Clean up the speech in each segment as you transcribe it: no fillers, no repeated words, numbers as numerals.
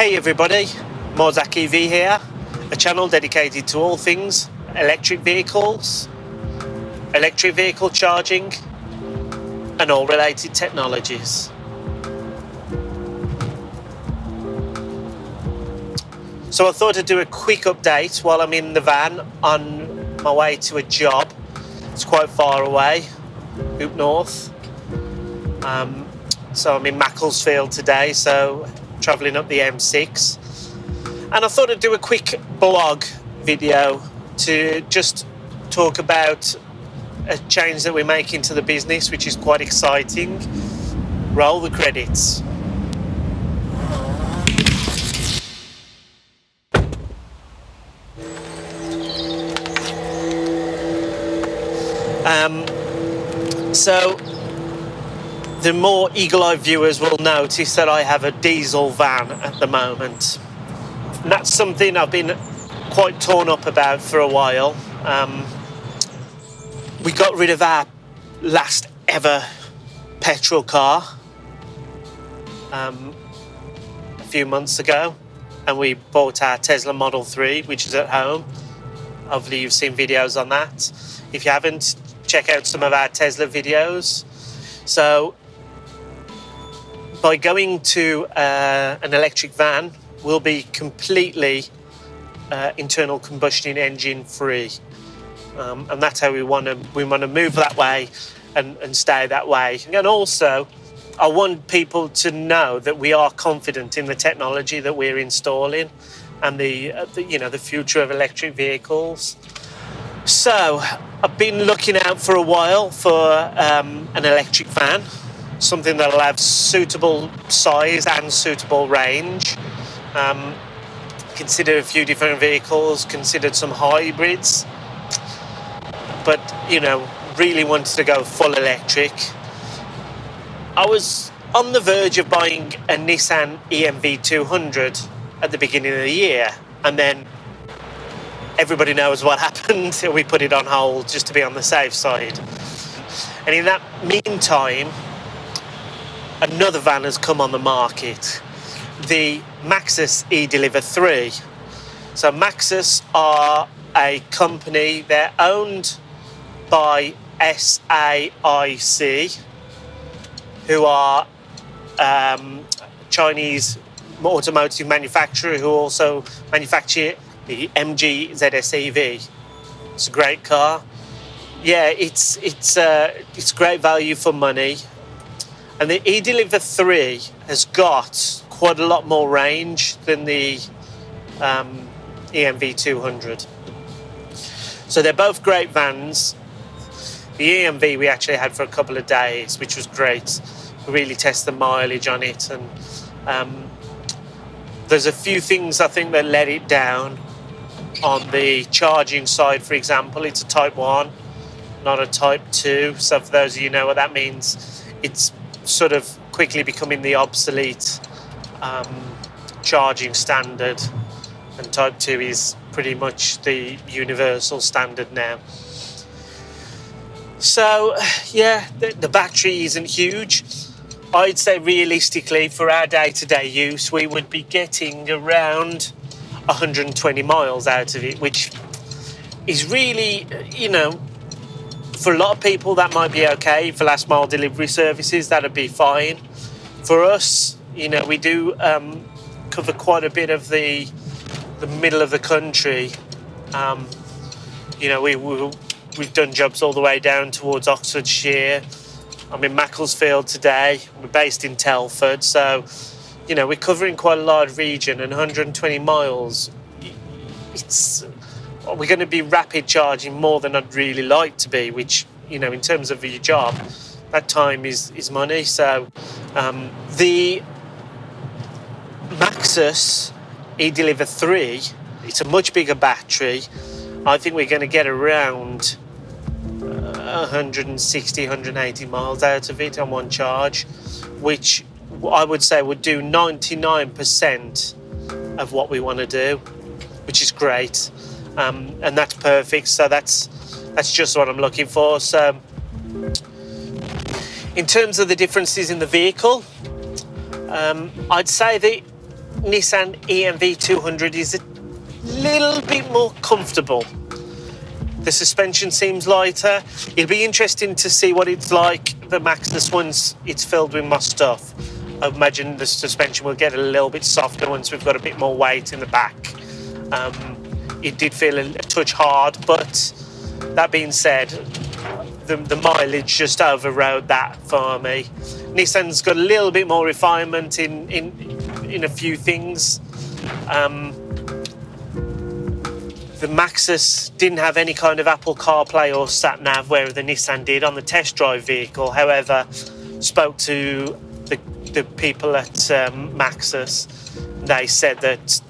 Hey everybody, Morzak EV here, a channel dedicated to all things electric vehicles, electric vehicle charging and all related technologies. So I thought I'd do a quick update while I'm in the van on my way to a job. It's quite far away, up north. So I'm in Macclesfield today, so travelling up the M6. And I thought I'd do a quick blog video to just talk about a change that we're making to the business, which is quite exciting. Roll the credits. So the more eagle-eyed viewers will notice that I have a diesel van at the moment. And that's something I've been quite torn up about for a while. We got rid of our last ever petrol car a few months ago, and we bought our Tesla Model 3, which is at home. Hopefully you've seen videos on that. If you haven't, check out some of our Tesla videos. So by going to an electric van, we'll be completely internal combustion engine free, and that's how we want to move that way and stay that way. And also, I want people to know that we are confident in the technology that we're installing and the future of electric vehicles. So I've been looking out for a while for an electric van, something that'll have suitable size and suitable range. Considered a few different vehicles, considered some hybrids, but really wanted to go full electric. I was on the verge of buying a Nissan E-NV200 at the beginning of the year, and then everybody knows what happened. We put it on hold just to be on the safe side. And in that meantime, another van has come on the market, the Maxus E-Deliver 3. So Maxus are a company, they're owned by SAIC, who are Chinese automotive manufacturer who also manufacture the MG ZS EV. It's a great car. Yeah, it's great value for money. And the E-Deliver 3 has got quite a lot more range than the E-NV200. So they're both great vans. The E-NV we actually had for a couple of days, which was great. We really test the mileage on it, and there's a few things I think that let it down. On the charging side, for example, it's a Type 1, not a Type 2. So for those of you who know what that means, it's sort of quickly becoming the obsolete charging standard, and Type 2 is pretty much the universal standard now. So yeah, the battery isn't huge. I'd say realistically for our day-to-day use we would be getting around 120 miles out of it, which is really, for a lot of people that might be okay. For last mile delivery services, that'd be fine. For us, we do cover quite a bit of the middle of the country. We've done jobs all the way down towards Oxfordshire. I'm in Macclesfield today. We're based in Telford, so we're covering quite a large region, and 120 miles. We're going to be rapid charging more than I'd really like to be, which in terms of your job, that time is money. So the Maxus E-Deliver 3, it's a much bigger battery. I think we're going to get around 160, 180 miles out of it on one charge, which I would say would do 99% of what we want to do, which is great. And that's perfect. So that's just what I'm looking for. So in terms of the differences in the vehicle, I'd say the Nissan E-NV200 is a little bit more comfortable. The suspension seems lighter. It'll be interesting to see what it's like the Maxus once it's filled with more stuff. I imagine the suspension will get a little bit softer once we've got a bit more weight in the back. It did feel a touch hard, but that being said, the mileage just overrode that for me. Nissan's got a little bit more refinement in a few things. The Maxus didn't have any kind of Apple CarPlay or sat-nav, where the Nissan did on the test drive vehicle. However, spoke to the people at Maxus. They said that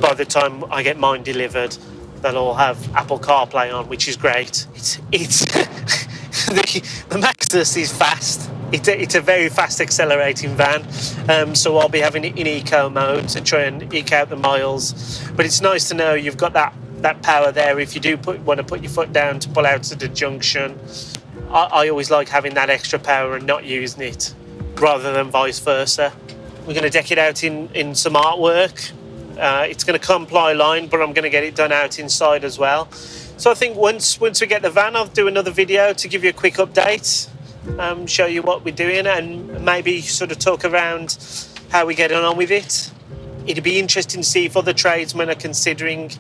by the time I get mine delivered, they'll all have Apple CarPlay on, which is great. It's the Maxus is fast. It's a very fast accelerating van, so I'll be having it in eco mode to try and eke out the miles. But it's nice to know you've got that power there if you do want to put your foot down to pull out to the junction. I always like having that extra power and not using it, rather than vice versa. We're going to deck it out in some artwork. It's going to come ply line, but I'm going to get it done out inside as well. So I think once we get the van, I'll do another video to give you a quick update, show you what we're doing, and maybe sort of talk around how we're getting on with it. It'd be interesting to see if other tradesmen are considering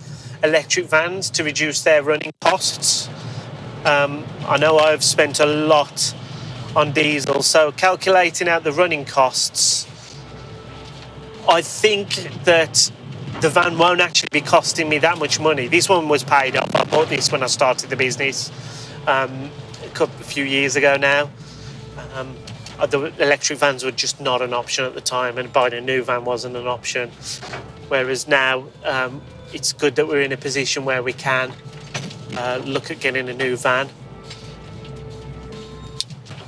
electric vans to reduce their running costs. I know I've spent a lot on diesel, so calculating out the running costs, I think that the van won't actually be costing me that much money. This one was paid off. I bought this when I started the business a few years ago now. The electric vans were just not an option at the time, and buying a new van wasn't an option. Whereas now, it's good that we're in a position where we can look at getting a new van.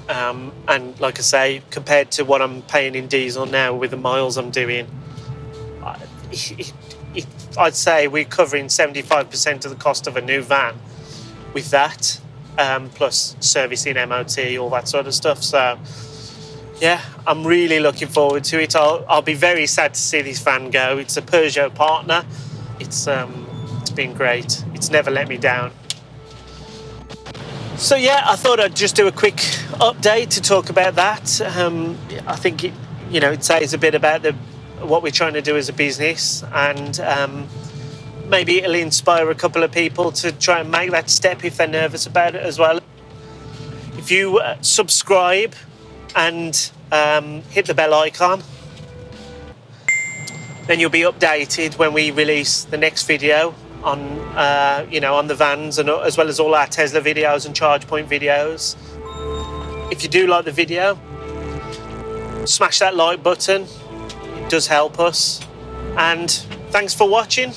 And like I say, compared to what I'm paying in diesel now with the miles I'm doing, I'd say we're covering 75% of the cost of a new van with that, plus servicing, MOT, all that sort of stuff. So yeah, I'm really looking forward to it. I'll be very sad to see this van go. It's a Peugeot partner. It's been great. It's never let me down. So yeah, I thought I'd just do a quick update to talk about that. I think it says a bit about what we're trying to do as a business, and maybe it'll inspire a couple of people to try and make that step if they're nervous about it as well. If you subscribe and hit the bell icon, then you'll be updated when we release the next video on on the vans, and as well as all our Tesla videos and charge point videos. If you do like the video, smash that like button. It does help us. And thanks for watching.